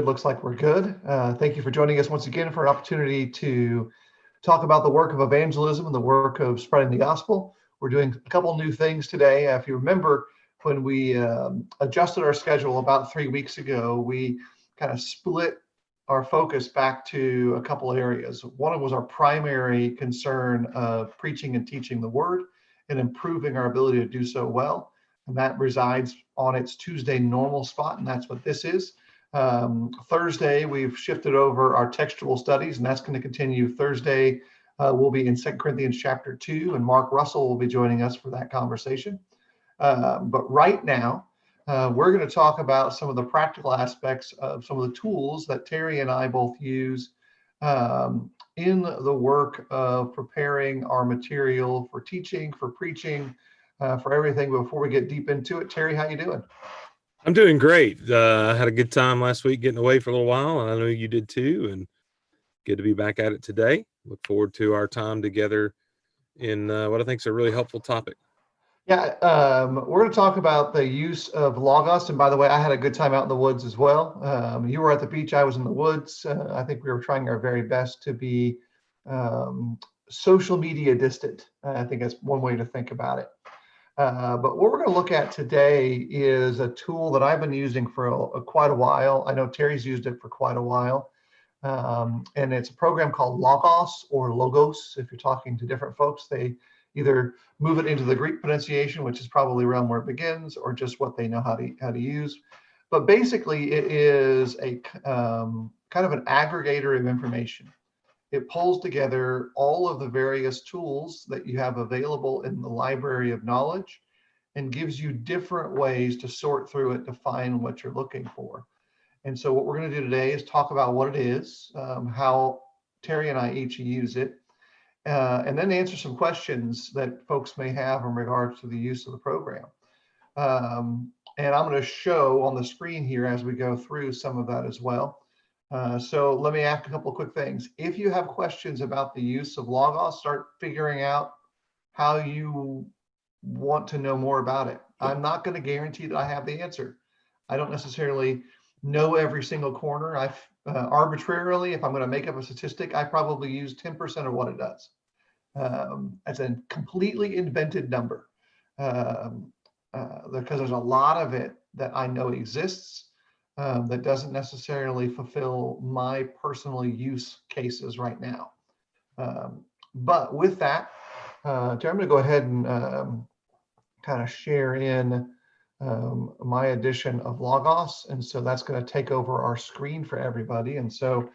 good. Looks like we're good. Thank you for joining us once again for an opportunity to talk about the work of evangelism and the work of spreading the gospel. We're doing a couple new things today. If you remember, when we adjusted our schedule about 3 weeks ago, we kind of split our focus back to a couple areas. One was our primary concern of preaching and teaching the word and improving our ability to do so well. And that resides on its Tuesday normal spot, and that's what this is. Thursday, we've shifted over our textual studies, and that's going to continue. Thursday, we'll be in 2 Corinthians chapter 2, and Mark Russell will be joining us for that conversation. But right now, we're going to talk about some of the practical aspects of some of the tools that Terry and I both use in the work of preparing our material for teaching, for preaching, for everything. Before we get deep into it, Terry, how you doing? I'm doing great. I had a good time last week getting away for a little while, and I know you did too, and good to be back at it today. Look forward to our time together in what I think is a really helpful topic. Yeah, we're going to talk about the use of Logos. And by the way, I had a good time out in the woods as well. You were at the beach, I was in the woods. I think we were trying our very best to be social media distant. I think that's one way to think about it. But what we're going to look at today is a tool that I've been using for quite a while. I know Terry's used it for quite a while. And it's a program called Logos or Logos. If you're talking to different folks, they either move it into the Greek pronunciation, which is probably around where it begins, or just what they know how to use. But basically, it is a kind of an aggregator of information. It pulls together all of the various tools that you have available in the library of knowledge and gives you different ways to sort through it to find what you're looking for. And so what we're going to do today is talk about what it is, how Terry and I each use it, and then answer some questions that folks may have in regards to the use of the program. And I'm going to show on the screen here as we go through some of that as well. So let me ask a couple of quick things. If you have questions about the use of Logos, start figuring out how you want to know more about it. I'm not going to guarantee that I have the answer. I don't necessarily know every single corner. I've arbitrarily, if I'm going to make up a statistic, I probably use 10% of what it does. That's a completely invented number because there's a lot of it that I know exists. That doesn't necessarily fulfill my personal use cases right now. But with that, I'm going to go ahead and kind of share in my edition of Logos. And so that's going to take over our screen for everybody. And so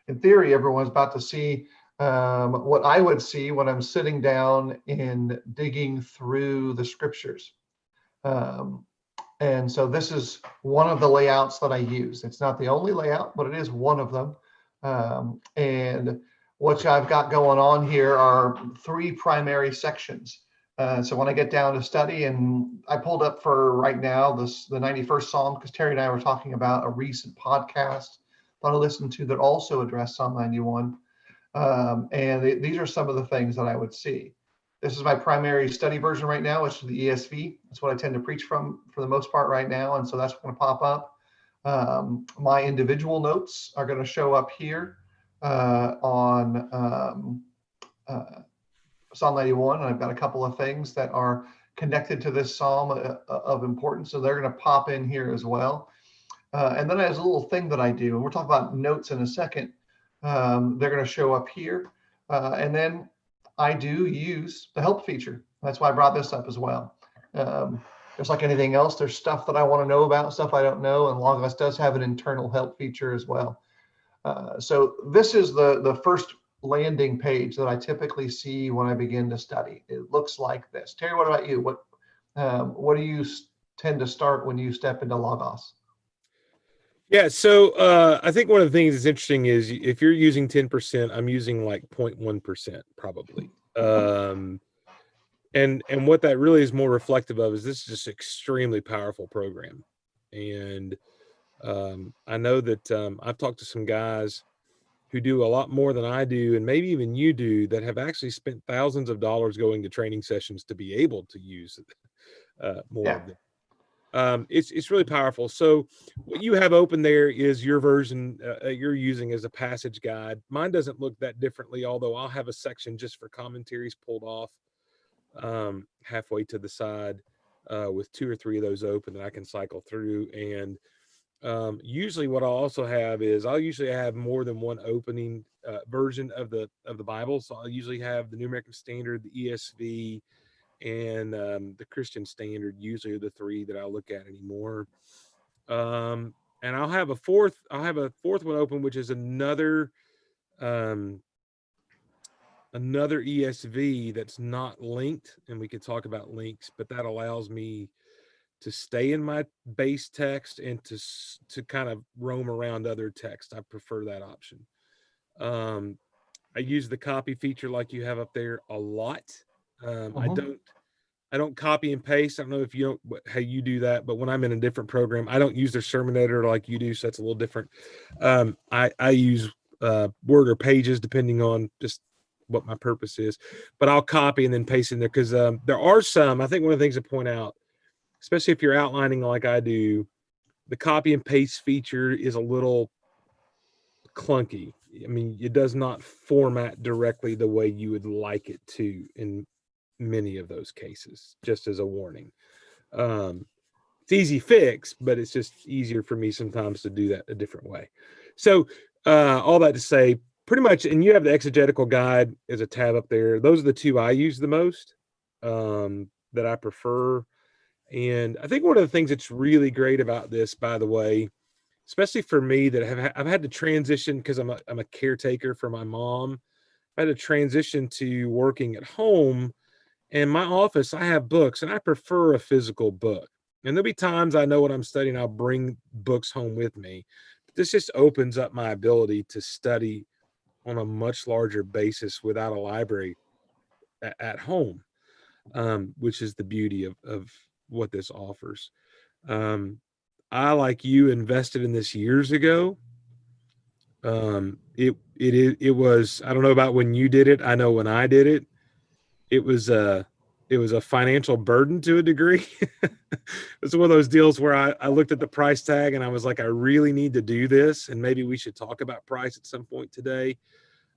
in theory, everyone's about to see what I would see when I'm sitting down and digging through the scriptures. And so this is one of the layouts that I use. It's not the only layout, but it is one of them. And what I've got going on here are 3 primary sections. So when I get down to study, and I pulled up for right now the 91st Psalm, because Terry and I were talking about a recent podcast that I listened to that also addressed Psalm 91. And these are some of the things that I would see. This is my primary study version right now, which is the ESV. That's what I tend to preach from for the most part right now. And so that's going to pop up. My individual notes are going to show up here on Psalm 91. And I've got a couple of things that are connected to this psalm of importance. So they're going to pop in here as well. And then there's a little thing that I do, and we'll talk about notes in a second. They're going to show up here. And then I do use the help feature. That's why I brought this up as well. Just like anything else, there's stuff that I want to know about, stuff I don't know, and Logos does have an internal help feature as well. So this is the first landing page that I typically see when I begin to study. It looks like this. Terry, what about you? What do you tend to start when you step into Logos? Yeah, so I think one of the things that's interesting is if you're using 10%, I'm using like 0.1% probably. And what that really is more reflective of is this is just an extremely powerful program. And I know that I've talked to some guys who do a lot more than I do, and maybe even you do, that have actually spent thousands of dollars going to training sessions to be able to use more of them. It's really powerful. So what you have open there is your version you're using as a passage guide. Mine doesn't look that differently, although I'll have a section just for commentaries pulled off halfway to the side with 2 or 3 of those open that I can cycle through. And usually what I'll also have is I'll usually have more than one opening version of the Bible. So I'll usually have the New American Standard, the ESV, and the Christian Standard. Usually are the 3 that I look at anymore. And I'll have a fourth one open, which is another ESV that's not linked, and we can talk about links, but that allows me to stay in my base text and to kind of roam around other text. I prefer that option. I use the copy feature like you have up there a lot. I don't copy and paste. I don't know if you don't how you do that, but when I'm in a different program, I don't use their sermon editor like you do, so that's a little different. I use Word or Pages depending on just what my purpose is, but I'll copy and then paste in there because there are some. I think one of the things to point out, especially if you're outlining like I do, the copy and paste feature is a little clunky. I mean, it does not format directly the way you would like it to in many of those cases, just as a warning. It's easy fix, but it's just easier for me sometimes to do that a different way. So all that to say, pretty much, and you have the exegetical guide as a tab up there. Those are the 2 I use the most, that I prefer. And I think one of the things that's really great about this, by the way, especially for me that I've had to transition because I'm a caretaker for my mom. I had to transition to working at home. In my office, I have books, and I prefer a physical book. And there'll be times I know what I'm studying, I'll bring books home with me. But this just opens up my ability to study on a much larger basis without a library at home, which is the beauty of what this offers. I, like you, invested in this years ago. It was, I don't know about when you did it. I know when I did it, it was a financial burden to a degree. It's one of those deals where I looked at the price tag and I was like, I really need to do this. And maybe we should talk about price at some point today.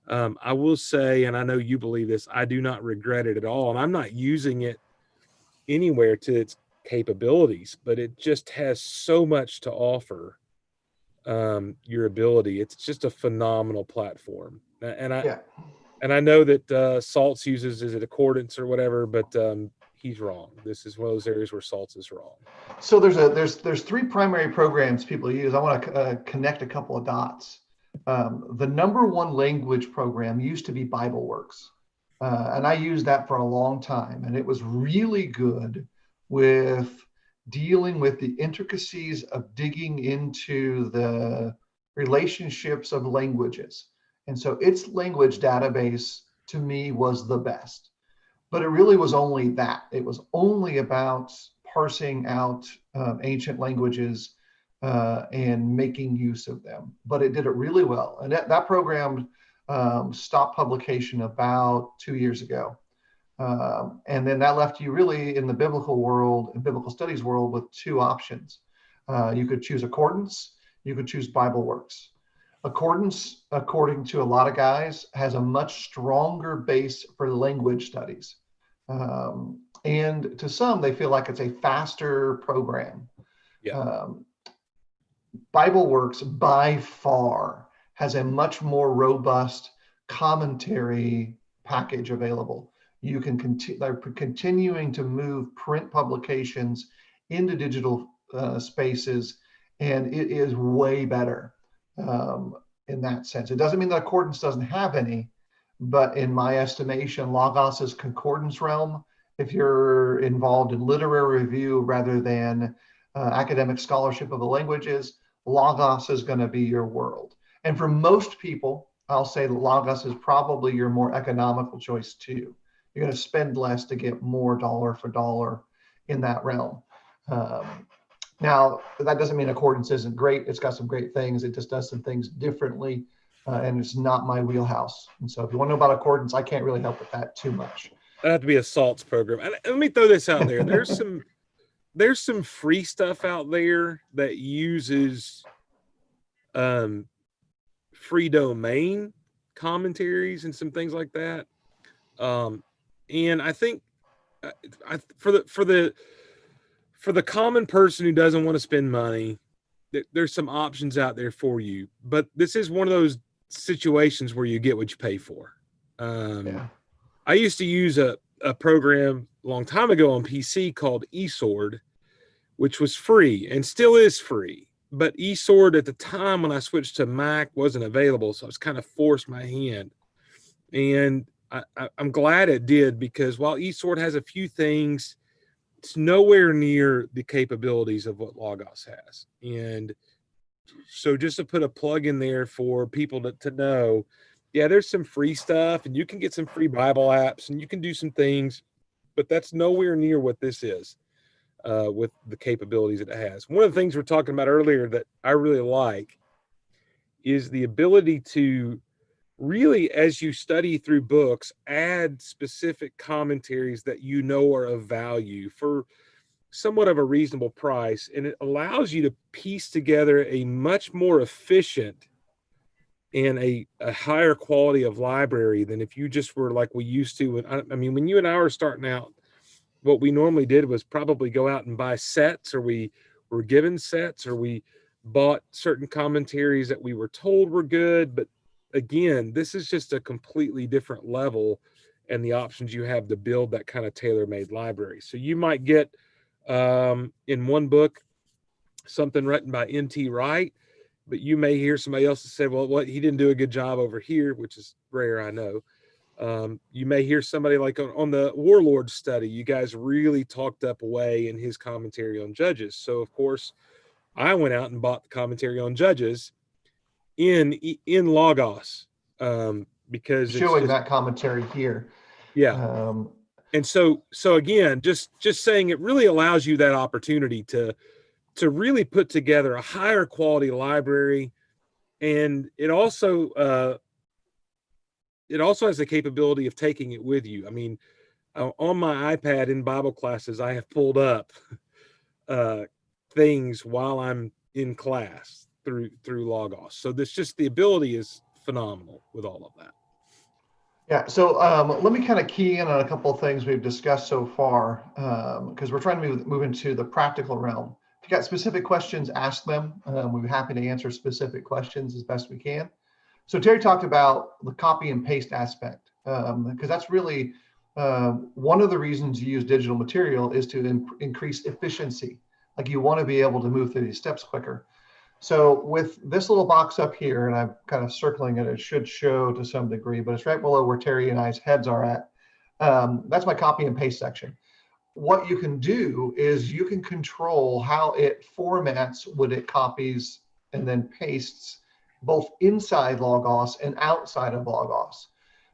I will say, and I know you believe this, I do not regret it at all. And I'm not using it anywhere to its capabilities, but it just has so much to offer your ability. It's just a phenomenal platform. And I know that Salts uses, is it Accordance or whatever, but he's wrong. This is one of those areas where Salts is wrong. So there's 3 primary programs people use. I want to connect a couple of dots. The number 1 language program used to be BibleWorks, and I used that for a long time, and it was really good with dealing with the intricacies of digging into the relationships of languages. And so its language database to me was the best, but it really was only that. It was only about parsing out ancient languages and making use of them, but it did it really well. And that program stopped publication about 2 years ago. And then that left you really in the biblical world and biblical studies world with 2 options. You could choose Accordance, you could choose BibleWorks. Accordance, according to a lot of guys, has a much stronger base for language studies. And to some, they feel like it's a faster program. Yeah. BibleWorks by far has a much more robust commentary package available. You can they're continuing to move print publications into digital spaces, and it is way better in that sense. It doesn't mean that Accordance doesn't have any, but in my estimation, Logos's concordance realm, if you're involved in literary review rather than academic scholarship of the languages, Logos is going to be your world. And for most people, I'll say that Logos is probably your more economical choice too. You're going to spend less to get more dollar for dollar in that realm. Now, that doesn't mean Accordance isn't great. It's got some great things. It just does some things differently, and it's not my wheelhouse. And so if you want to know about Accordance, I can't really help with that too much. That'd have to be a Salts program. And let me throw this out there. there's some free stuff out there that uses free domain commentaries and some things like that. And I think for the common person who doesn't want to spend money, there's some options out there for you. But this is one of those situations where you get what you pay for. Yeah. I used to use a program a long time ago on PC called eSword, which was free and still is free. But eSword at the time when I switched to Mac wasn't available, so I was kind of forced my hand. And I'm glad it did, because while eSword has a few things, it's nowhere near the capabilities of what Logos has. And so just to put a plug in there for people to know, yeah, there's some free stuff and you can get some free Bible apps and you can do some things, but that's nowhere near what this is with the capabilities that it has. One of the things we're talking about earlier that I really like is the ability to really, as you study through books, add specific commentaries that you know are of value for somewhat of a reasonable price. And it allows you to piece together a much more efficient and a higher quality of library than if you just were like we used to. I mean, when you and I were starting out, what we normally did was probably go out and buy sets, or we were given sets, or we bought certain commentaries that we were told were good. But again, this is just a completely different level and the options you have to build that kind of tailor-made library. So you might get in one book something written by N.T. Wright, but you may hear somebody else say, well, what, he didn't do a good job over here, which is rare, I know. You may hear somebody like on the Warlord study, you guys really talked up Way in his commentary on Judges. So of course I went out and bought the commentary on Judges in Logos, because Showing that commentary here. Yeah. And so again, just saying, it really allows you that opportunity to really put together a higher quality library. And it also has the capability of taking it with you. I mean, on my iPad in Bible classes, I have pulled up things while I'm in class through Logos. So the ability is phenomenal with all of that. Yeah, so let me kind of key in on a couple of things we've discussed so far, because we're trying to move into the practical realm. If you got specific questions, ask them. We'd be happy to answer specific questions as best we can. So Terry talked about the copy and paste aspect, because that's really one of the reasons you use digital material is to increase efficiency. Like, you want to be able to move through these steps quicker. So with this little box up here, and I'm kind of circling it, it should show to some degree, but it's right below where Terry and I's heads are at. That's my copy and paste section. What you can do is you can control how it formats when it copies and then pastes both inside Logos and outside of Logos.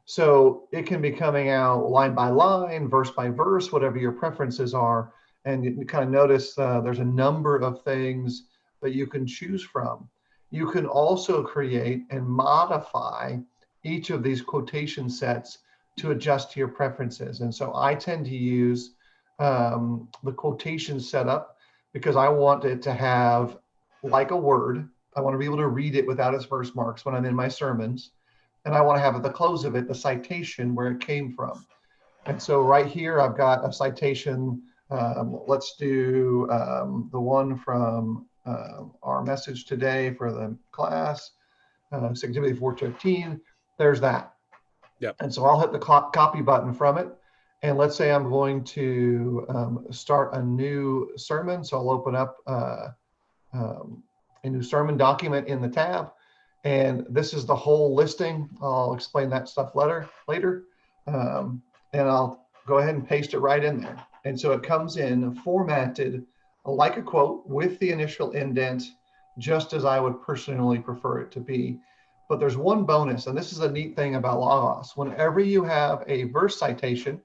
So it can be coming out line by line, verse by verse, whatever your preferences are. And you kind of notice there's a number of things that you can choose from. You can also create and modify each of these quotation sets to adjust to your preferences. And so I tend to use the quotation setup because I want it to have, like a word, I want to be able to read it without its verse marks when I'm in my sermons. And I want to have at the close of it the citation where it came from. And so right here, I've got a citation. Let's do the one from our message today for the class, 2 Timothy 4:15. There's that. Yep. And so I'll hit the copy button from it. And let's say I'm going to start a new sermon. So I'll open up a new sermon document in the tab. And this is the whole listing. I'll explain that stuff later. And I'll go ahead and paste it right in there. And so it comes in formatted like a quote with the initial indent, just as I would personally prefer it to be. But there's one bonus, and this is a neat thing about Logos. Whenever you have a verse citation,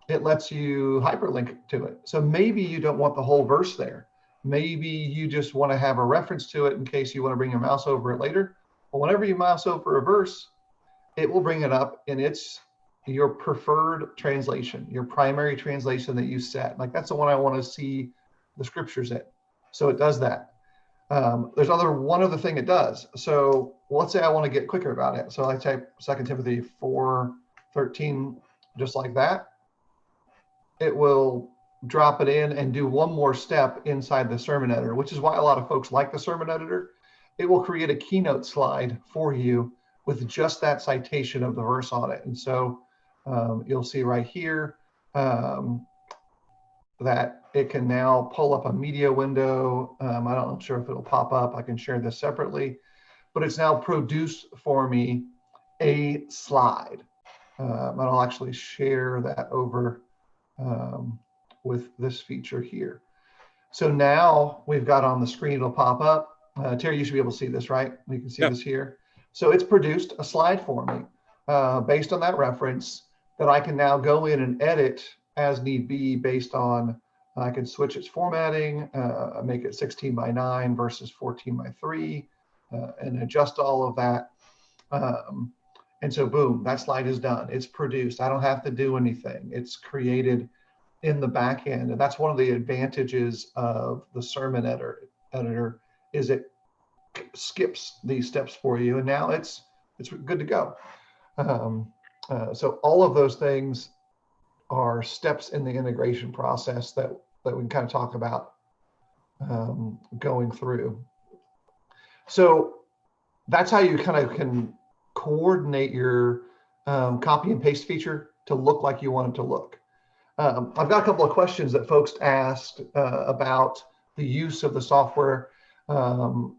it lets you hyperlink to it. So maybe you don't want the whole verse there. Maybe you just want to have a reference to it in case you want to bring your mouse over it later. But whenever you mouse over a verse, it will bring it up in its your preferred translation, your primary translation that you set. Like that's the one I want to see the scriptures in. So it does that. There's one other thing it does. So let's say I want to get quicker about it. So I type 2 Timothy 4:13, just like that. It will drop it in and do one more step inside the sermon editor, which is why a lot of folks like the sermon editor. It will create a keynote slide for you with just that citation of the verse on it. And so you'll see right here that it can now pull up a media window. I'm not sure if it'll pop up. I can share this separately, but it's now produced for me a slide. And I'll actually share that over with this feature here. So now we've got on the screen, it'll pop up. Terry, you should be able to see this, right? You can see this here. So it's produced a slide for me based on that reference that I can now go in and edit as need be based on, I can switch its formatting, make it 16:9 versus 14:3, and adjust all of that. And so boom, that slide is done. It's produced. I don't have to do anything. It's created in the back end. And that's one of the advantages of the sermon editor is it skips these steps for you. And now it's good to go. So all of those things are steps in the integration process that we can kind of talk about going through. So that's how you kind of can coordinate your copy and paste feature to look like you want it to look. I've got a couple of questions that folks asked about the use of the software in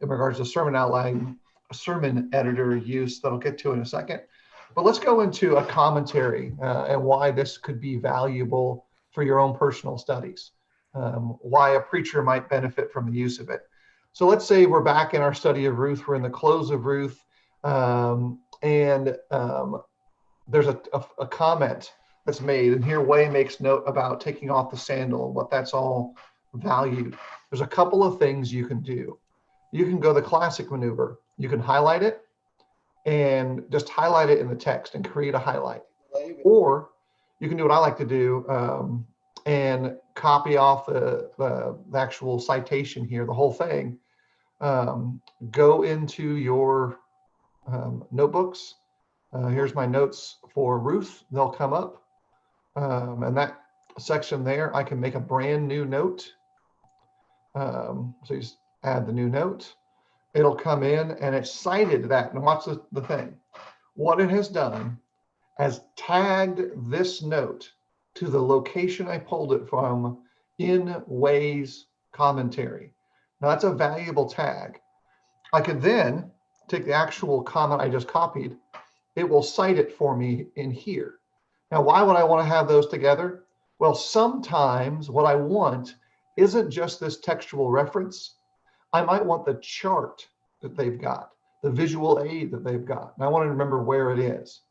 regards to sermon outline, sermon editor use that I'll get to in a second. But let's go into a commentary and why this could be valuable for your own personal studies, why a preacher might benefit from the use of it. So let's say we're back in our study of Ruth, we're in the close of Ruth, and there's a comment that's made, and here Way makes note about taking off the sandal and what that's all valued. There's a couple of things you can do. You can go the classic maneuver. You can highlight it and just highlight it in the text and create a highlight. Or you can do what I like to do and copy off the actual citation here, the whole thing. Go into your notebooks. Here's my notes for Ruth. They'll come up. And that section there, I can make a brand new note. So you just add the new note. It'll come in and it's cited that. And watch the thing. What it has done has tagged this note to the location I pulled it from in Way's commentary. Now that's a valuable tag. I could then take the actual comment I just copied. It will cite it for me in here. Now, why would I want to have those together? Well, sometimes what I want isn't just this textual reference. I might want the chart that they've got, the visual aid that they've got. And I want to remember where it is.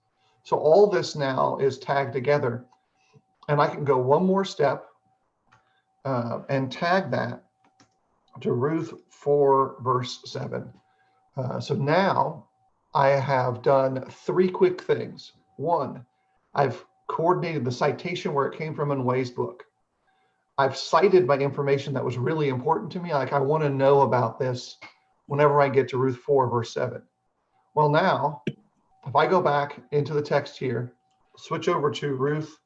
So all this now is tagged together. And I can go one more step and tag that to Ruth 4, verse 7. So now I have done 3 quick things. 1, I've coordinated the citation where it came from in Way's book. I've cited my information that was really important to me. Like I want to know about this whenever I get to Ruth 4, verse 7. Well, now, if I go back into the text here, switch over to Ruth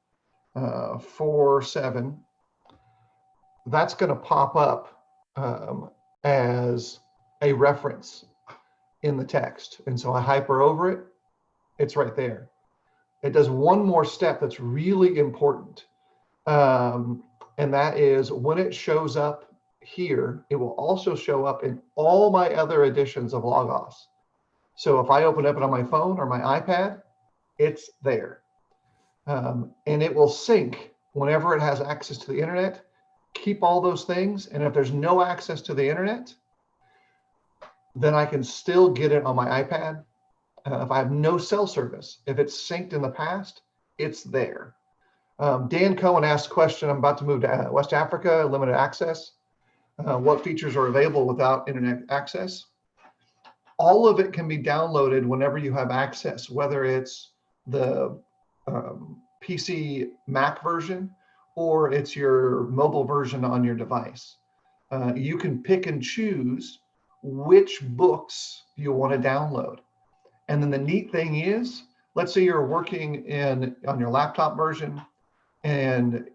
4, 7, that's going to pop up as a reference in the text. And so I hyper over it, it's right there. It does one more step that's really important. And that is when it shows up here, it will also show up in all my other editions of Logos. So if I open up it on my phone or my iPad, it's there. And it will sync whenever it has access to the internet, keep all those things. And if there's no access to the internet, then I can still get it on my iPad. If I have no cell service, if it's synced in the past, it's there. Dan Cohen asked a question, I'm about to move to West Africa, limited access. What features are available without internet access? All of it can be downloaded whenever you have access, whether it's the PC Mac version, or it's your mobile version on your device. You can pick and choose which books you want to download. And then the neat thing is, let's say you're working on your laptop version and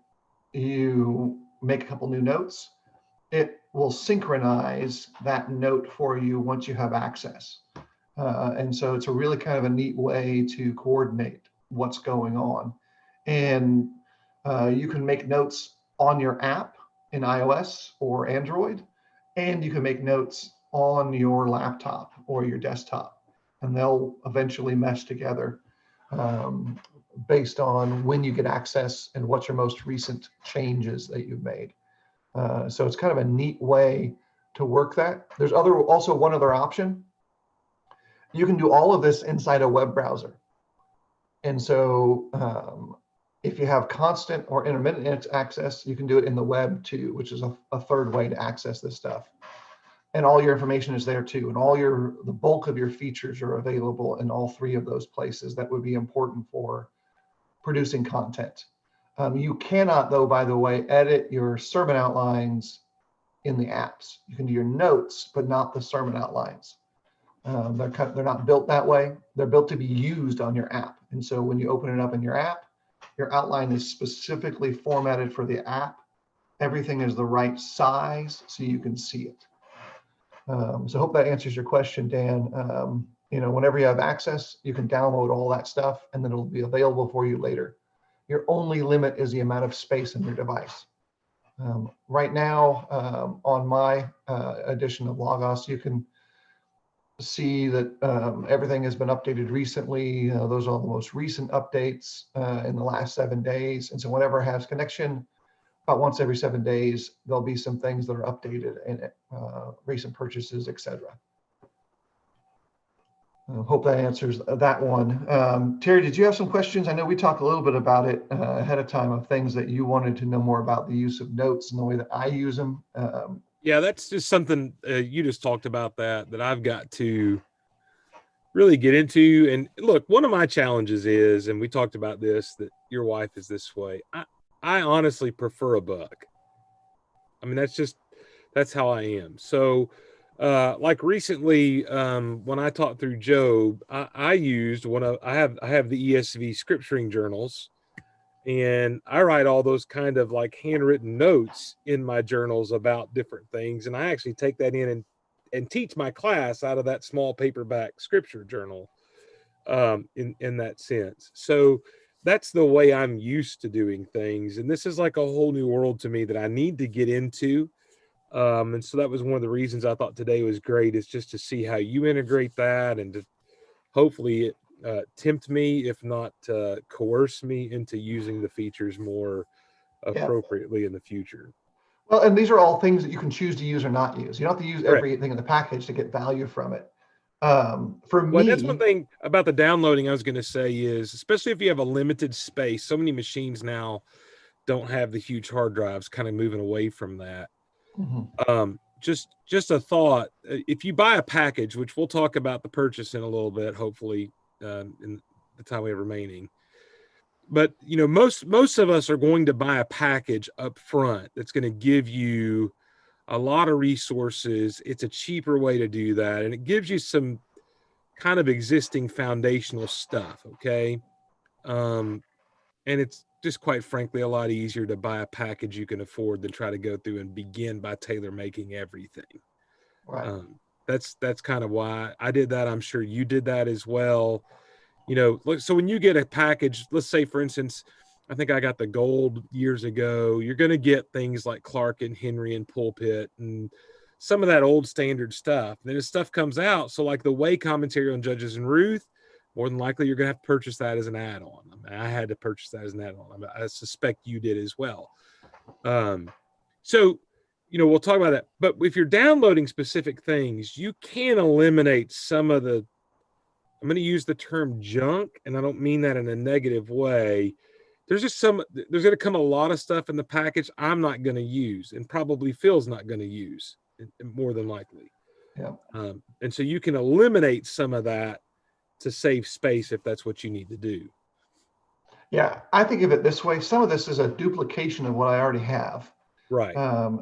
you make a couple new notes, it will synchronize that note for you once you have access. And so it's a really kind of a neat way to coordinate what's going on. And you can make notes on your app in iOS or Android, and you can make notes on your laptop or your desktop, and they'll eventually mesh together based on when you get access and what's your most recent changes that you've made. So it's kind of a neat way to work that. There's also one other option. You can do all of this inside a web browser. And so if you have constant or intermittent access, you can do it in the web too, which is a third way to access this stuff. And all your information is there too. And the bulk of your features are available in all three of those places that would be important for producing content. You cannot, though, by the way, edit your sermon outlines in the apps. You can do your notes, but not the sermon outlines. They're not built that way. They're built to be used on your app. And so when you open it up in your app, your outline is specifically formatted for the app. Everything is the right size so you can see it. So I hope that answers your question, Dan. Whenever you have access, you can download all that stuff and then it'll be available for you later. Your only limit is the amount of space in your device. Right now, on my edition of Logos, you can see that everything has been updated recently. Those are all the most recent updates in the last 7 days. And so whenever it has connection, about once every 7 days, there'll be some things that are updated in it, recent purchases, etc. Hope that answers that one. Terry, did you have some questions? I know we talked a little bit about it ahead of time of things that you wanted to know more about the use of notes and the way that I use them. Yeah, that's just something you just talked about that I've got to really get into. And look, one of my challenges is, and we talked about this, that your wife is this way. I honestly prefer a book. I mean, that's how I am. So like recently, when I taught through Job, I used I have the ESV scripturing journals, and I write all those kind of like handwritten notes in my journals about different things. And I actually take that in and teach my class out of that small paperback scripture journal in that sense. So that's the way I'm used to doing things. And this is like a whole new world to me that I need to get into. And so that was one of the reasons I thought today was great, is just to see how you integrate that and to hopefully tempt me, if not coerce me into using the features more appropriately in the future. Well, and these are all things that you can choose to use or not use. You don't have to use Correct. everything in the package to get value from it. For Well, me, that's one thing about the downloading I was going to say is, especially if you have a limited space, so many machines now don't have the huge hard drives, kind of moving away from that. Just a thought, if you buy a package, which we'll talk about the purchase in a little bit, hopefully in the time we have remaining, but most of us are going to buy a package up front that's going to give you a lot of resources. It's a cheaper way to do that, and it gives you some kind of existing foundational stuff. Okay. And it's just, quite frankly, a lot easier to buy a package you can afford than try to go through and begin by tailor making everything. right. That's kind of why I did that. I'm sure you did that as well. So when you get a package, let's say, for instance, I think I got the gold years ago, you're going to get things like Clark and Henry and Pulpit and some of that old standard stuff. Then as stuff comes out, so like the Way commentary on Judges and Ruth, more than likely you're going to have to purchase that as an add-on. I mean, I had to purchase that as an add-on. I suspect you did as well. So, we'll talk about that. But if you're downloading specific things, you can eliminate some of the, I'm going to use the term junk, and I don't mean that in a negative way. There's going to come a lot of stuff in the package I'm not going to use, and probably Phil's not going to use, more than likely. Yeah. And so you can eliminate some of that to save space if that's what you need to do. Yeah, I think of it this way. Some of this is a duplication of what I already have. Right.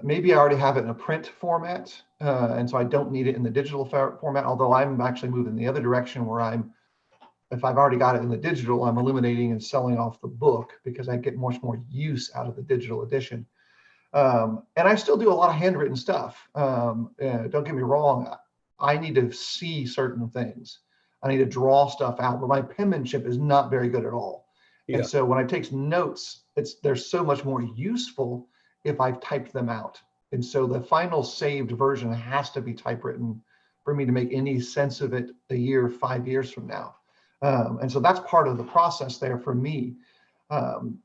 Maybe I already have it in a print format, and so I don't need it in the digital format, although I'm actually moving the other direction where if I've already got it in the digital, I'm eliminating and selling off the book because I get much more use out of the digital edition. And I still do a lot of handwritten stuff. Don't get me wrong. I need to see certain things. I need to draw stuff out, but my penmanship is not very good at all. And Yeah. so when I take notes, they're so much more useful if I've typed them out. And so the final saved version has to be typewritten for me to make any sense of it a year, 5 years from now. And so that's part of the process there for me. Um,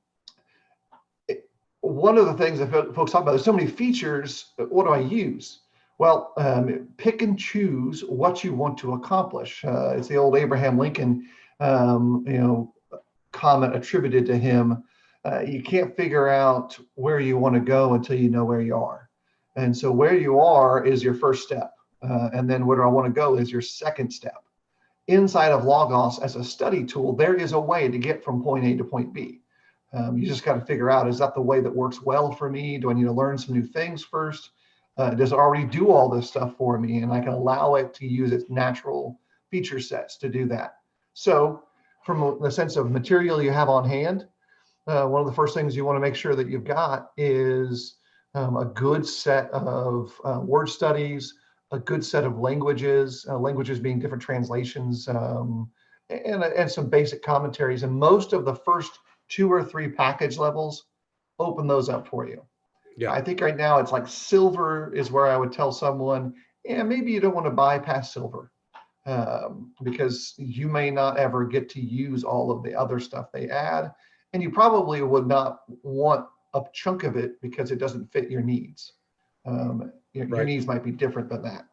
One of the things that folks talk about, there's so many features. What do I use? Well, pick and choose what you want to accomplish. It's the old Abraham Lincoln, comment attributed to him. You can't figure out where you want to go until you know where you are. And so where you are is your first step. And then where do I want to go is your second step. Inside of Logos as a study tool, there is a way to get from point A to point B. You just got to figure out, is that the way that works well for me? Do I need to learn some new things first? Does it already do all this stuff for me? And I can allow it to use its natural feature sets to do that. So from the sense of material you have on hand, one of the first things you want to make sure that you've got is a good set of word studies, a good set of languages, languages being different translations, and some basic commentaries. And most of the first 2 or 3 package levels, open those up for you. Yeah. I think right now it's like silver is where I would tell someone, yeah, maybe you don't want to bypass silver because you may not ever get to use all of the other stuff they add. And you probably would not want a chunk of it because it doesn't fit your needs. Your needs might be different than that.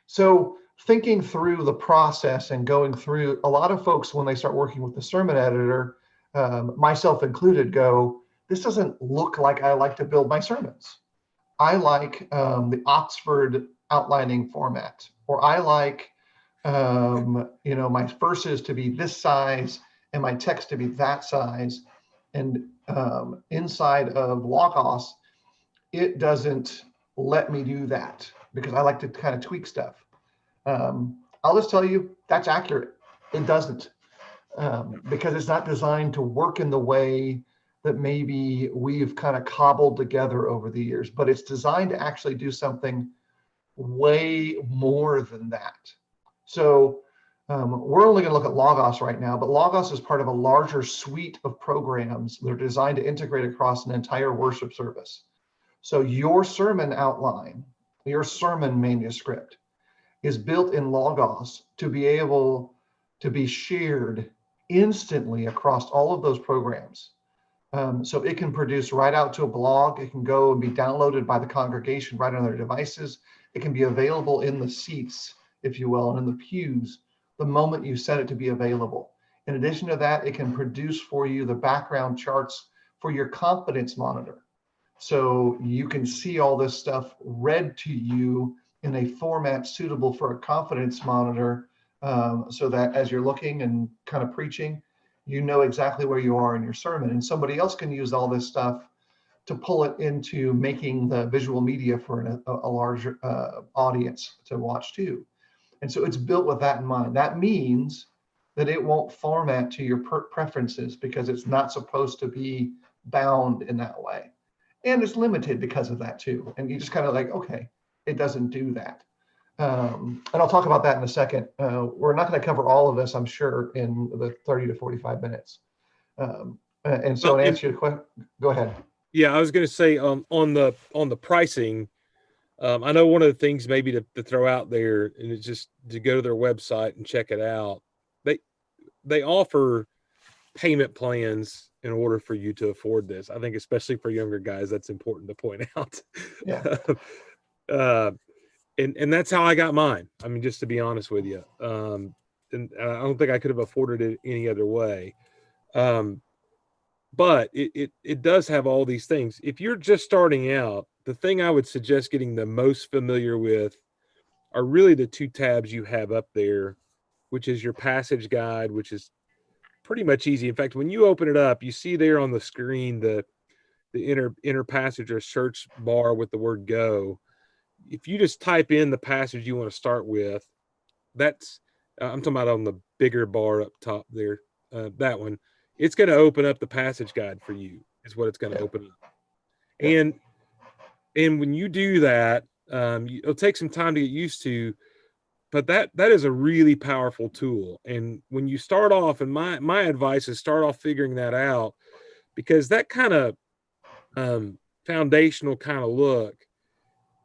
So thinking through the process and going through, a lot of folks, when they start working with the sermon editor, myself included, go, this doesn't look like I like to build my sermons. I like the Oxford outlining format, or I like my verses to be this size and my text to be that size. And inside of Logos, it doesn't let me do that because I like to kind of tweak stuff. I'll just tell you, that's accurate. It doesn't. Because it's not designed to work in the way that maybe we've kind of cobbled together over the years, but it's designed to actually do something way more than that. So we're only going to look at Logos right now, but Logos is part of a larger suite of programs that are designed to integrate across an entire worship service. So your sermon outline, your sermon manuscript is built in Logos to be able to be shared instantly across all of those programs. So it can produce right out to a blog. It can go and be downloaded by the congregation right on their devices. It can be available in the seats, if you will, and in the pews the moment you set it to be available. In addition to that, it can produce for you the background charts for your confidence monitor. So you can see all this stuff read to you in a format suitable for a confidence monitor, so that as you're looking and kind of preaching, you know exactly where you are in your sermon. And somebody else can use all this stuff to pull it into making the visual media for a larger audience to watch too. And so it's built with that in mind. That means that it won't format to your preferences because it's not supposed to be bound in that way. And it's limited because of that too. And you just kind of like, okay, it doesn't do that. And I'll talk about that in a second. We're not going to cover all of this, I'm sure, in the 30 to 45 minutes. And so to answer your question, go ahead. Yeah, I was going to say on the pricing, I know one of the things maybe to throw out there, and it's just to go to their website and check it out. They offer payment plans in order for you to afford this. I think especially for younger guys, that's important to point out. Yeah. And that's how I got mine. I mean, just to be honest with you, and I don't think I could have afforded it any other way. But it does have all these things. If you're just starting out, the thing I would suggest getting the most familiar with are really the 2 tabs you have up there, which is your passage guide, which is pretty much easy. In fact, when you open it up, you see there on the screen the inner passage or search bar with the word go. If you just type in the passage you want to start with, that's I'm talking about on the bigger bar up top there, that one. It's going to open up the passage guide for you. Is what it's going to open up. And when you do that, it'll take some time to get used to, but that is a really powerful tool. And when you start off, and my advice is start off figuring that out, because that kind of foundational kind of look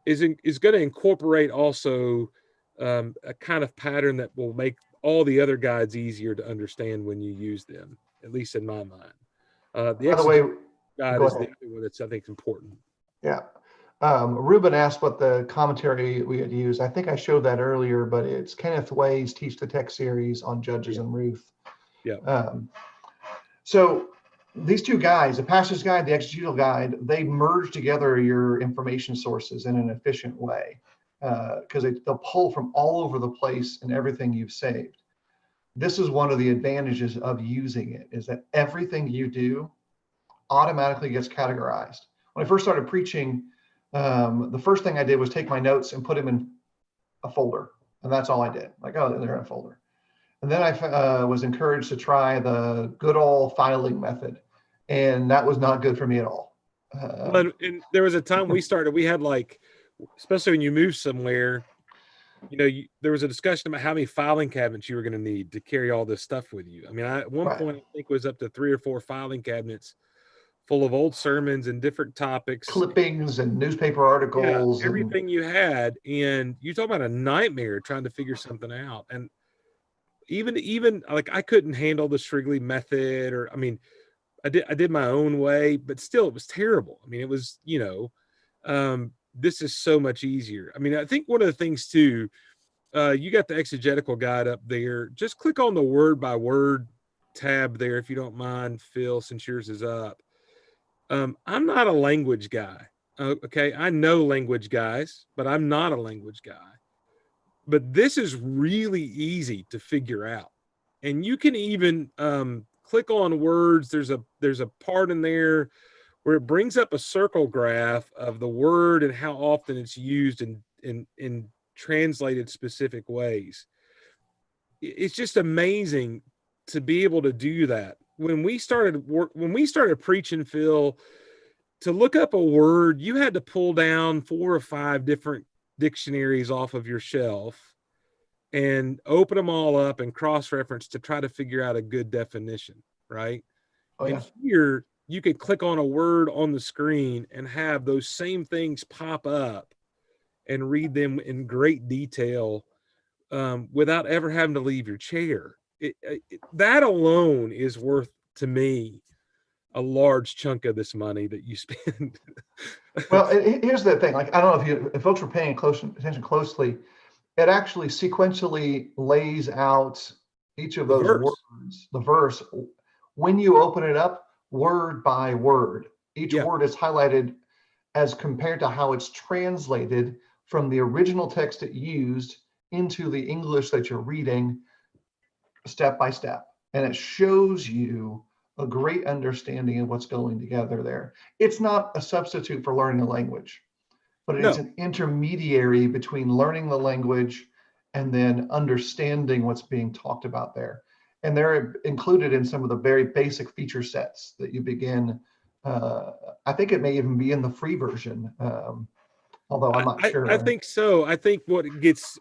is going to incorporate also a kind of pattern that will make all the other guides easier to understand when you use them, at least in my mind. The By the way, guide is the other one that's, I think, important. Yeah. Ruben asked what the commentary we had used. I think I showed that earlier, but it's Kenneth Way's Teach the Text series on Judges and Ruth. Yeah. So these two guides, the passage guide, the exegetal guide, they merge together your information sources in an efficient way, because they'll pull from all over the place in everything you've saved. This is one of the advantages of using it, is that everything you do automatically gets categorized. When I first started preaching, the first thing I did was take my notes and put them in a folder, and that's all I did. Like, oh, they're in a folder. And then I was encouraged to try the good old filing method, and that was not good for me at all. Well, and there was a time we had, like, especially when you move somewhere, there was a discussion about how many filing cabinets you were going to need to carry all this stuff with you. I mean, at one point, I think it was up to 3 or 4 filing cabinets full of old sermons and different topics, clippings and newspaper articles, everything you had. And you talk about a nightmare trying to figure something out. And even like, I couldn't handle the Strigley method, or, I mean, I did my own way, but still it was terrible. I mean, it was, this is so much easier. I mean, I think one of the things too, you got the exegetical guide up there. Just click on the word by word tab there, if you don't mind, Phil, since yours is up. I'm not a language guy. Okay. I know language guys, but I'm not a language guy. But this is really easy to figure out. And you can even click on words. There's a part in there where it brings up a circle graph of the word and how often it's used in translated specific ways. It's just amazing to be able to do that. When we started preaching, Phil, to look up a word, you had to pull down 4 or 5 different dictionaries off of your shelf and open them all up and cross-reference to try to figure out a good definition, right? Oh, yeah. And here, you could click on a word on the screen and have those same things pop up and read them in great detail without ever having to leave your chair. That alone is worth, to me, a large chunk of this money that you spend. Well, here's the thing. Like, I don't know if folks were paying attention closely, it actually sequentially lays out each of those words, the verse, when you open it up, word by word. Each word is highlighted as compared to how it's translated from the original text it used into the English that you're reading, step by step. And it shows you a great understanding of what's going together there. It's not a substitute for learning a language, but it's an intermediary between learning the language and then understanding what's being talked about there. And they're included in some of the very basic feature sets that you begin. I think it may even be in the free version, although I'm not sure. I think so. I think what gets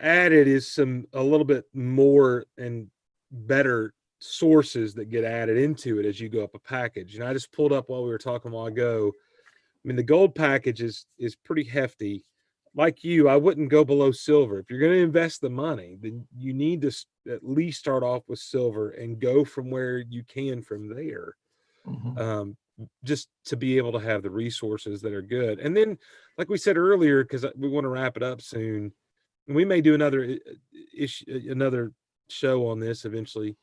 added is a little bit more and better sources that get added into it as you go up a package. And I just pulled up while we were talking a while ago. I mean, the gold package is pretty hefty. Like you, I wouldn't go below silver. If you're going to invest the money, then you need to at least start off with silver and go from where you can from there. Mm-hmm. Just to be able to have the resources that are good. And then, like we said earlier, because we want to wrap it up soon, and we may do another show on this eventually.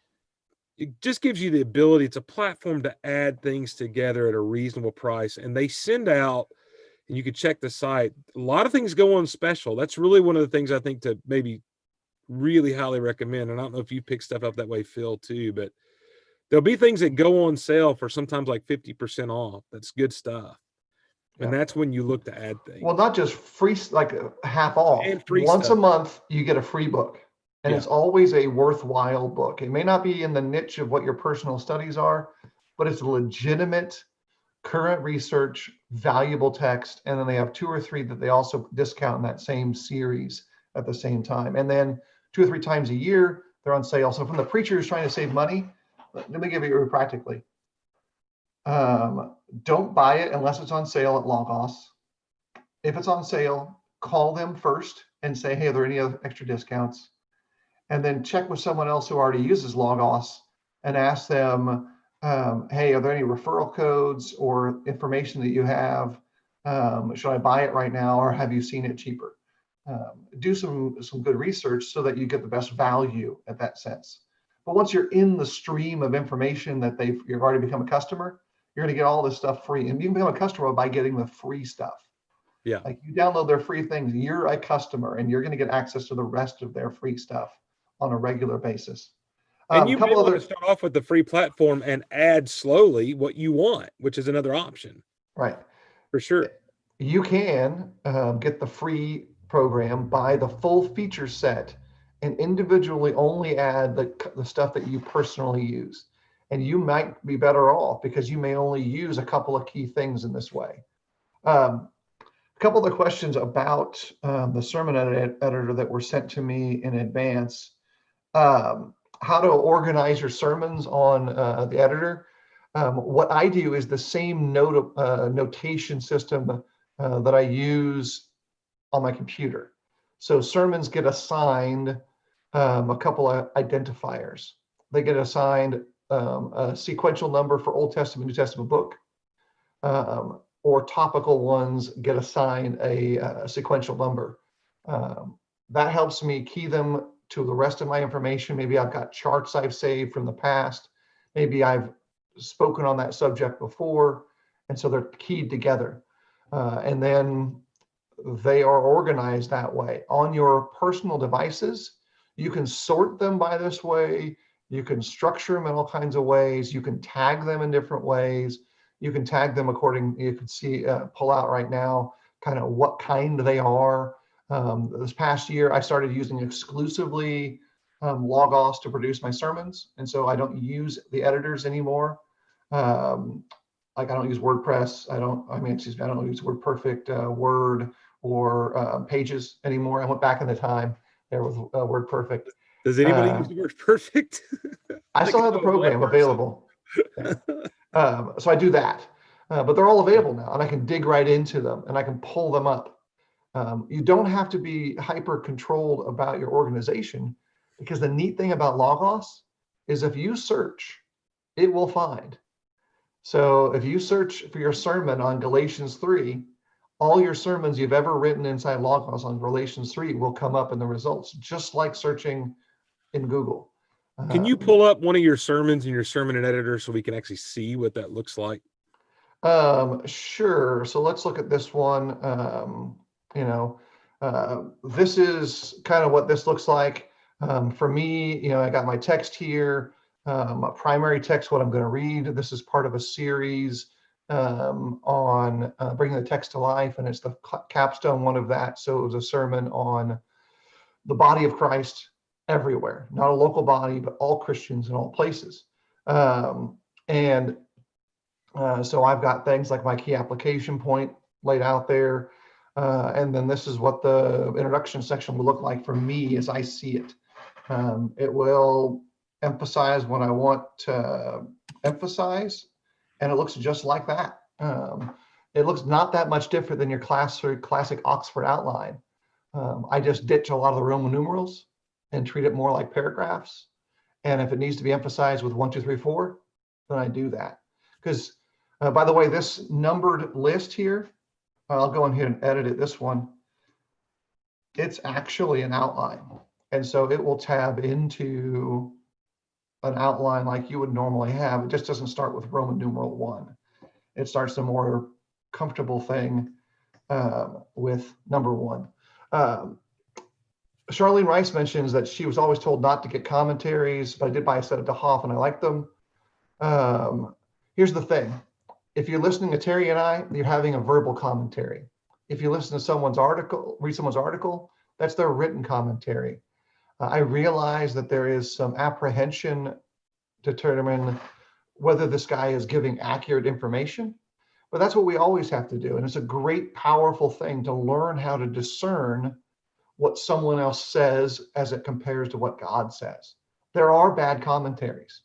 It just gives you the ability. It's a platform to add things together at a reasonable price. And they send out, and you can check the site, a lot of things go on special. That's really one of the things I think to maybe really highly recommend. And I don't know if you pick stuff up that way, Phil, too, but there'll be things that go on sale for sometimes like 50% off. That's good stuff. And that's when you look to add things. Well, not just free, like half off. And free Once stuff. a month, you get a free book. And it's always a worthwhile book. It may not be in the niche of what your personal studies are, but it's a legitimate, current research, valuable text. And then they have 2 or 3 that they also discount in that same series at the same time. And then 2 or 3 times a year, they're on sale. So from the preacher who's trying to save money, let me give you practically. Don't buy it unless it's on sale at Logos. If it's on sale, call them first and say, hey, are there any other extra discounts? And then check with someone else who already uses Logos and ask them, hey, are there any referral codes or information that you have? Should I buy it right now, or have you seen it cheaper? Do some good research so that you get the best value at that sense. But once you're in the stream of information that you've already become a customer, you're going to get all this stuff free. And you can become a customer by getting the free stuff. Yeah. Like you download their free things, you're a customer, and you're going to get access to the rest of their free stuff on a regular basis. And you may want to start off with the free platform and add slowly what you want, which is another option. Right. For sure. You can get the free program, buy the full feature set, and individually only add the stuff that you personally use. And you might be better off because you may only use a couple of key things in this way. A couple of the questions about the sermon editor that were sent to me in advance. How to organize your sermons on the editor. What I do is the same notation system that I use on my computer. So sermons get assigned a couple of identifiers. They get assigned a sequential number for Old Testament, New Testament book, or topical ones get assigned a sequential number. That helps me key them to the rest of my information. Maybe I've got charts I've saved from the past. Maybe I've spoken on that subject before. And so they're keyed together. And then they are organized that way. On your personal devices, you can sort them by this way. You can structure them in all kinds of ways. You can tag them in different ways. You can tag them according, you can see, pull out right now, kind of what kind they are. This past year, I started using exclusively Logos to produce my sermons. And so I don't use the editors anymore. Like I don't use WordPress. I don't use WordPerfect, Word, or Pages anymore. I went back in the time there with WordPerfect. Does anybody use WordPerfect? I still have the program available. So I do that, but they're all available now, and I can dig right into them and I can pull them up. You don't have to be hyper controlled about your organization, because the neat thing about Logos is if you search, it will find. So if you search for your sermon on Galatians 3, all your sermons you've ever written inside Logos on Galatians 3 will come up in the results, just like searching in Google. Can you pull up one of your sermons in your sermon and editor so we can actually see what that looks like? Sure. So let's look at this one. This is kind of what this looks like. For me, I got my text here, my primary text, what I'm going to read. This is part of a series on bringing the text to life, and it's the capstone one of that. So it was a sermon on the body of Christ everywhere, not a local body, but all Christians in all places. So I've got things like my key application point laid out there. And then this is what the introduction section will look like for me as I see it. It will emphasize what I want to emphasize, and it looks just like that. It looks not that much different than your classic Oxford outline. I just ditch a lot of the Roman numerals and treat it more like paragraphs. And if it needs to be emphasized with 1, 2, 3, 4, then I do that. Because by the way, this numbered list here, I'll go in here and edit it, this one. It's actually an outline. And so it will tab into an outline like you would normally have. It just doesn't start with Roman numeral 1. It starts a more comfortable thing with number 1. Charlene Rice mentions that she was always told not to get commentaries, but I did buy a set of DeHoff and I like them. Here's the thing. If you're listening to Terry and I, you're having a verbal commentary. If you listen to someone's article, read someone's article, that's their written commentary. I realize that there is some apprehension to determine whether this guy is giving accurate information, but that's what we always have to do. And it's a great, powerful thing to learn how to discern what someone else says as it compares to what God says. There are bad commentaries.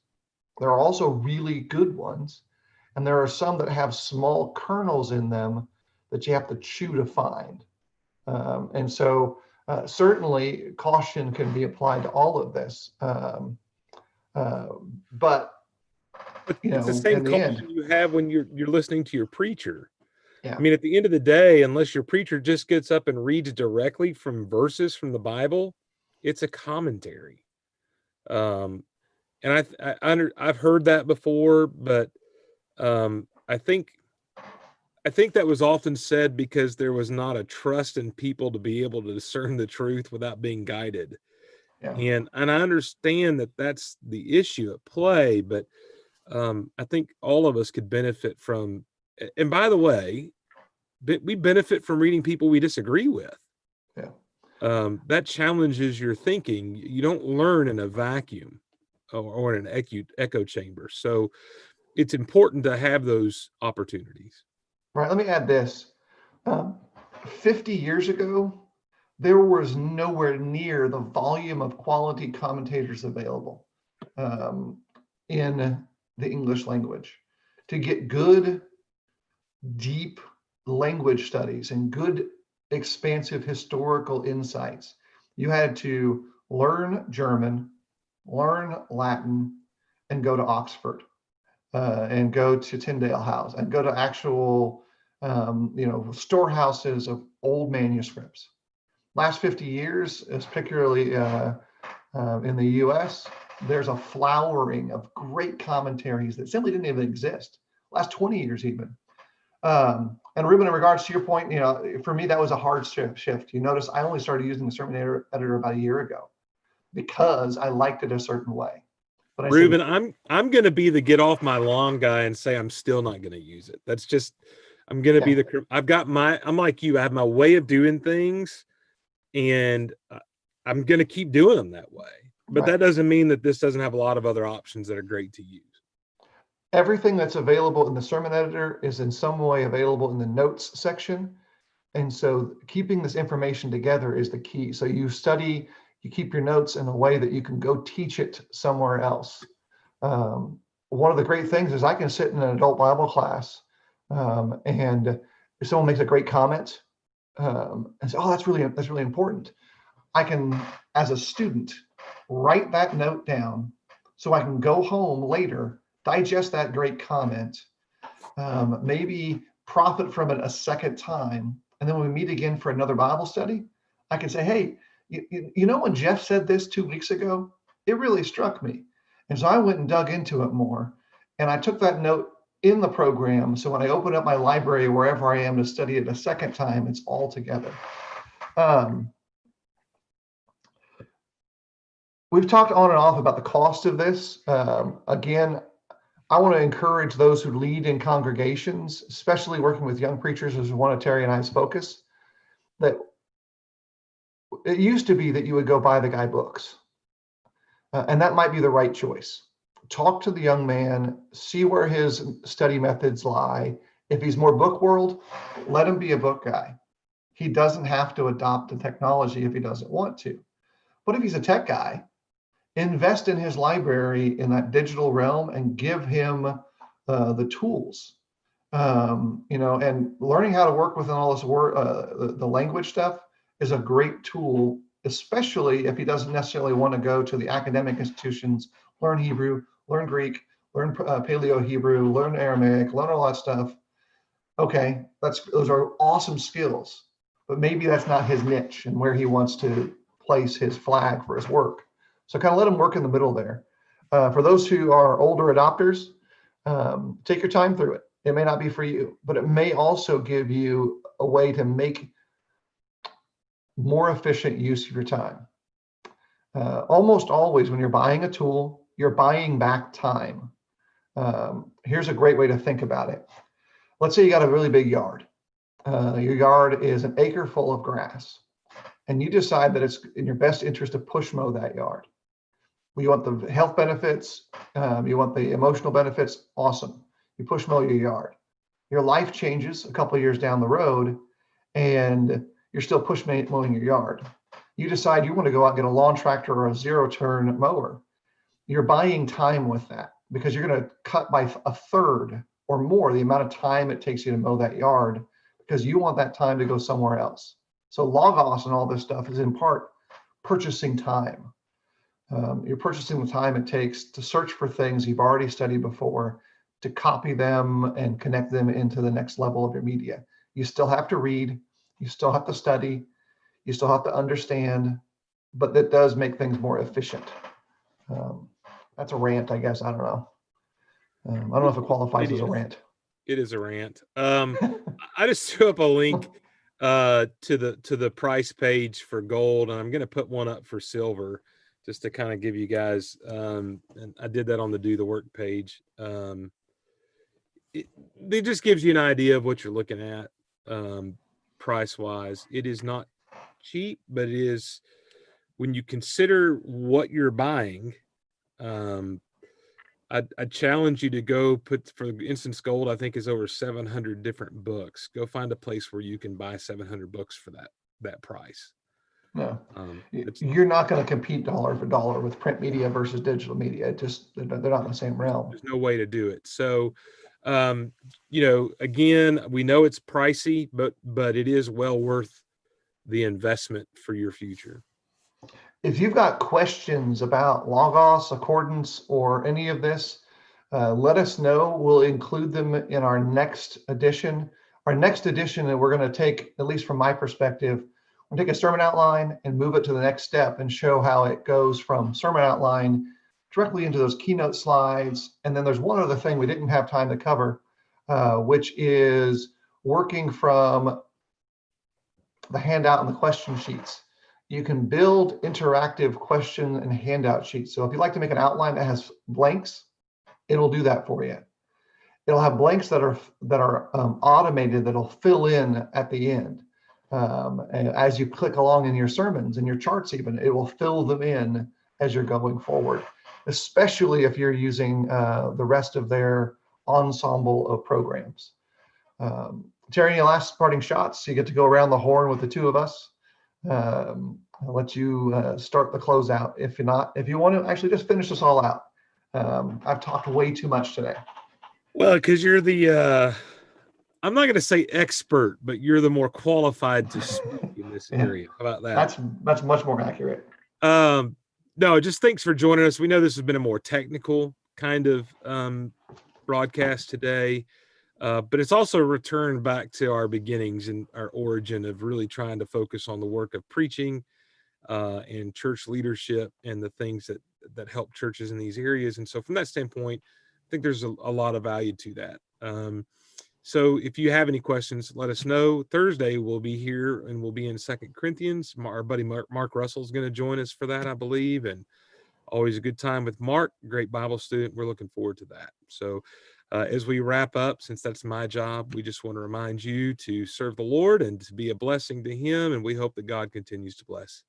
There are also really good ones. And there are some that have small kernels in them that you have to chew to find. And so certainly caution can be applied to all of this. But you it's the know, same in the end, caution you have when you're listening to your preacher. yeah. I mean, at the end of the day, unless your preacher just gets up and reads directly from verses from the Bible, it's a commentary. And I've heard that before, but I think that was often said because there was not a trust in people to be able to discern the truth without being guided. Yeah. And I understand that that's the issue at play, but I think all of us could benefit from, and by the way, we benefit from reading people we disagree with. Yeah. That challenges your thinking. You don't learn in a vacuum or in an echo chamber. So it's important to have those opportunities. Right. Let me add this. 50 years ago, there was nowhere near the volume of quality commentators available in the English language. To get good, deep language studies and good, expansive historical insights, you had to learn German, learn Latin, and go to Oxford, and go to Tyndale House, and go to actual, storehouses of old manuscripts. Last 50 years, particularly in the US, there's a flowering of great commentaries that simply didn't even exist. Last 20 years even. And Ruben, in regards to your point, for me, that was a hard shift. You notice I only started using the sermon editor about a year ago because I liked it a certain way. But Ruben, I'm going to be the get off my lawn guy and say I'm still not going to use it. That's just, I'm going to be I'm like you, I have my way of doing things, and I'm going to keep doing them that way. But that doesn't mean that this doesn't have a lot of other options that are great to use. Everything that's available in the sermon editor is in some way available in the notes section. And so keeping this information together is the key. So you keep your notes in a way that you can go teach it somewhere else. One of the great things is I can sit in an adult Bible class, and if someone makes a great comment, and say, "Oh, that's really important," I can, as a student, write that note down so I can go home later, digest that great comment, maybe profit from it a second time, and then when we meet again for another Bible study, I can say, "Hey, you know when Jeff said this 2 weeks ago, it really struck me." And so I went and dug into it more, and I took that note in the program. So when I open up my library, wherever I am to study it a second time, it's all together. We've talked on and off about the cost of this. Again, I want to encourage those who lead in congregations, especially working with young preachers, as one of Terry and I's focus, that it used to be that you would go buy the guy books. And that might be the right choice. Talk to the young man, see where his study methods lie. If he's more book world, let him be a book guy. He doesn't have to adopt the technology if he doesn't want to. But if he's a tech guy, invest in his library in that digital realm and give him the tools. And learning how to work within all this the language stuff is a great tool, especially if he doesn't necessarily want to go to the academic institutions, learn Hebrew, learn Greek, learn Paleo Hebrew, learn Aramaic, learn all that stuff. Okay, those are awesome skills, but maybe that's not his niche and where he wants to place his flag for his work. So kind of let him work in the middle there. For those who are older adopters, take your time through it. It may not be for you, but it may also give you a way to make more efficient use of your time. Almost always when you're buying a tool, you're buying back time. Here's a great way to think about it. Let's say you got a really big yard. Your yard is an acre full of grass, and you decide that it's in your best interest to push mow that yard. You want the health benefits, you want the emotional benefits, awesome. You push mow your yard. Your life changes a couple of years down the road, and you're still push mowing your yard. You decide you want to go out and get a lawn tractor or a zero-turn mower. You're buying time with that because you're going to cut by a third or more the amount of time it takes you to mow that yard because you want that time to go somewhere else. So Logos and all this stuff is in part purchasing time. You're purchasing the time it takes to search for things you've already studied before, to copy them and connect them into the next level of your media. You still have to read, you still have to study, you still have to understand, but that does make things more efficient. That's a rant, I guess. I don't know. I don't know if it qualifies as a rant. It is a rant. I just threw up a link to the price page for gold, and I'm going to put one up for silver just to kind of give you guys, and I did that on the Do the Work page. It just gives you an idea of what you're looking at price wise. It is not cheap, but it is, when you consider what you're buying. I challenge you to go put, for instance, gold, I think is over 700 different books. Go find a place where you can buy 700 books for that price. No, you're not going to compete dollar for dollar with print media versus digital media. It just, they're not in the same realm. There's no way to do it. So, again, we know it's pricey, but it is well worth the investment for your future. If you've got questions about Logos, Accordance, or any of this, let us know. We'll include them in our next edition. Our next edition, and we're going to take, at least from my perspective, we'll take a sermon outline and move it to the next step and show how it goes from sermon outline directly into those keynote slides. And then there's one other thing we didn't have time to cover, which is working from the handout and the question sheets. You can build interactive question and handout sheets. So if you'd like to make an outline that has blanks, it'll do that for you. It'll have blanks that are automated that'll fill in at the end. And as you click along in your sermons and your charts, even, it will fill them in as you're going forward, especially if you're using the rest of their ensemble of programs. Terry, any last parting shots? You get to go around the horn with the two of us. I'll let you start the closeout. If you want to actually just finish this all out. I've talked way too much today. Well, because you're the, I'm not going to say expert, but you're the more qualified to speak in this area. How about that? That's much more accurate. No, just thanks for joining us. We know this has been a more technical kind of broadcast today. But it's also returned back to our beginnings and our origin of really trying to focus on the work of preaching and church leadership and the things that help churches in these areas. And so from that standpoint, I think there's a lot of value to that. So if you have any questions, let us know. Thursday we'll be here and we'll be in 2 Corinthians. Our buddy Mark Russell is going to join us for that, I believe. And always a good time with Mark, great Bible student. We're looking forward to that. So as we wrap up, since that's my job, we just want to remind you to serve the Lord and to be a blessing to him. And we hope that God continues to bless.